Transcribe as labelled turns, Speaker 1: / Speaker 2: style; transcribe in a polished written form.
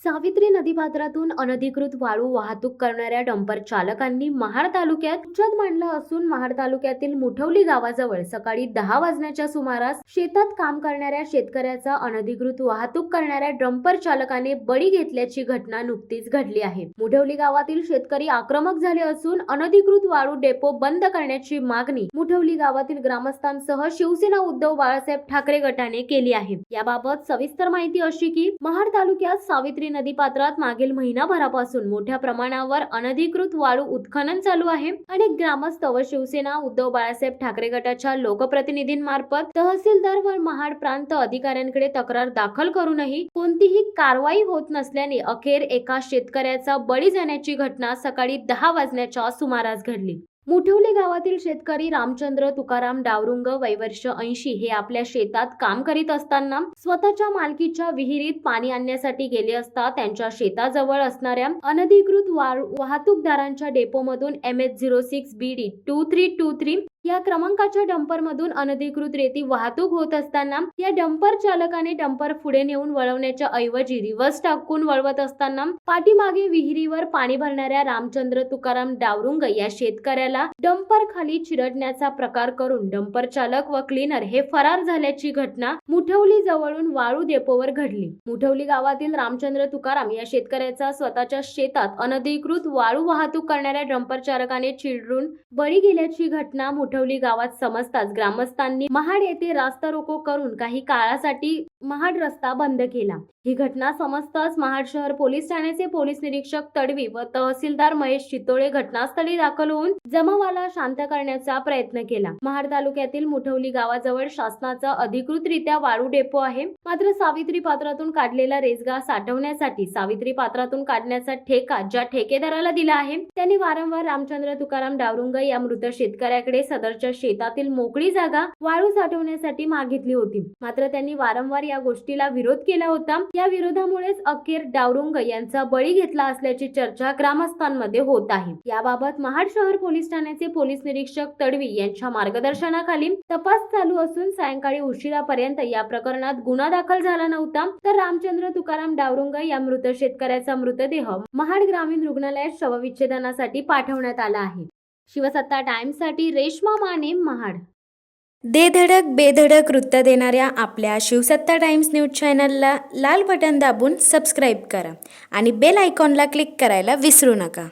Speaker 1: सावित्री नदीपात्रातून अनधिकृत वाळू वाहतूक करणाऱ्या डंपर चालकांनी महाड तालुक्यात उच्छाद मांडला असून महाड तालुक्यातील मुठवली गावाजवळ सकाळी 10 वाजण्याच्या सुमारास शेतात काम करणाऱ्या शेतकऱ्याचा अनधिकृत वाहतूक करणाऱ्या डंपर चालकाने बळी घेतल्याची घटना नुकतीच घडली आहे। मुठवली गावातील शेतकरी आक्रमक झाले असून अनधिकृत वाळू डेपो बंद करण्याची मागणी मुठवली गावातील ग्रामस्थांसह शिवसेना उद्धव बाळासाहेब ठाकरे गटाने केली आहे। याबाबत सविस्तर माहिती अशी की महाड तालुक्यात सावित्री नदीपात्रात मागील महिनाभरापासून मोठ्या प्रमाणावर अनधिकृत वाळू उत्खनन चालू आहे। अनेक ग्रामस्थ व शिवसेना उद्धव बाळासाहेब ठाकरे गटाच्या लोकप्रतिनिधींमार्फत तहसीलदार व महाड प्रांत अधिकाऱ्यांकडे तक्रार दाखल करूनही कोणतीही कारवाई होत नसल्याने अखेर एका शेतकऱ्याचा बळी जाण्याची घटना सकाळी 10 वाजण्याच्या सुमारास घडली। मुठवली गावातील शेतकरी रामचंद्र तुकाराम डावरुंग वय वर्ष 80 हे आपल्या शेतात काम करीत असताना स्वतःच्या मालकीच्या विहिरीत पाणी आणण्यासाठी गेले असता त्यांच्या शेताजवळ असणाऱ्या अनधिकृत वाहतूकदारांच्या डेपोमधून MS06BD 2323 या क्रमांकाच्या डंपर मधून अनधिकृत रेती वाहतूक होत असताना या डंपर चालकाने डंपर पुढे नेऊन वळवण्याच्या ऐवजी रिव्हर्स टाकून वळवत असताना पाठीमागे विहिरीवर पाणी भरणाऱ्या रामचंद्र तुकाराम डावरुंग या शेतकऱ्याला डंपर खाली चिरडण्याचा प्रकार करून डंपर चालक व क्लीनर हे फरार झाल्याची घटना मुठवली जवळून वाळू डेपोवर घडली। मुठवली गावातील रामचंद्र तुकाराम या शेतकऱ्याचा स्वतःच्या शेतात अनधिकृत वाळू वाहतूक करणाऱ्या डंपर चालकाने चिरडून बळी गेल्याची घटना मुठवली गावात समजताच ग्रामस्थांनी महाड येथे रास्ता रोको करून काही काळासाठी महाड रस्ता बंद केला। ही घटना समजताच महाड शहर पोलीस ठाण्याचे पोलीस निरीक्षक तडवी व तहसीलदार महेश चितोळे घटनास्थळी दाखल होऊन जमावाला शांत करण्याचा प्रयत्न केला। महाड तालुक्यातील मुठवली गावाजवळ शासनाचा अधिकृतरित्या वाळू डेपो आहे, मात्र सावित्री पात्रातून काढलेला रेसगा साठवण्यासाठी सावित्री पात्रातून काढण्याचा ठेका ज्या ठेकेदाराला दिला आहे त्यांनी वारंवार रामचंद्र तुकाराम डावरुंग या मृत शेतकऱ्याकडे सदरच्या शेतातील मोकळी जागा वाळू साठवण्यासाठी मागितली होती, मात्र त्यांनी वारंवार या गोष्टीला विरोध केला होता। या विरोधामुळेच अखेर डावरुंग यांचा बळी घेतला असल्याची चर्चा ग्रामस्थांमध्ये होत आहे। याबाबत महाड शहर पोलीस ठाण्याचे पोलीस निरीक्षक तडवी यांच्या मार्गदर्शनाखाली तपास चालू असून सायंकाळी उशिरापर्यंत या प्रकरणात गुन्हा दाखल झाला नव्हता, तर रामचंद्र तुकाराम डावरुंग या मृत शेतकऱ्याचा मृतदेह महाड ग्रामीण रुग्णालयात शवविच्छेदनासाठी पाठवण्यात आला आहे। शिवसत्ता टाइम्स साठी रेश्मा माने, महाड।
Speaker 2: दे धडक बेधडक वृत्त देणाऱ्या आपल्या शिवसत्ता टाइम्स न्यूज चॅनलला लाल बटन दाबून सबस्क्राईब करा आणि बेल आयकॉनला क्लिक करायला विसरू नका।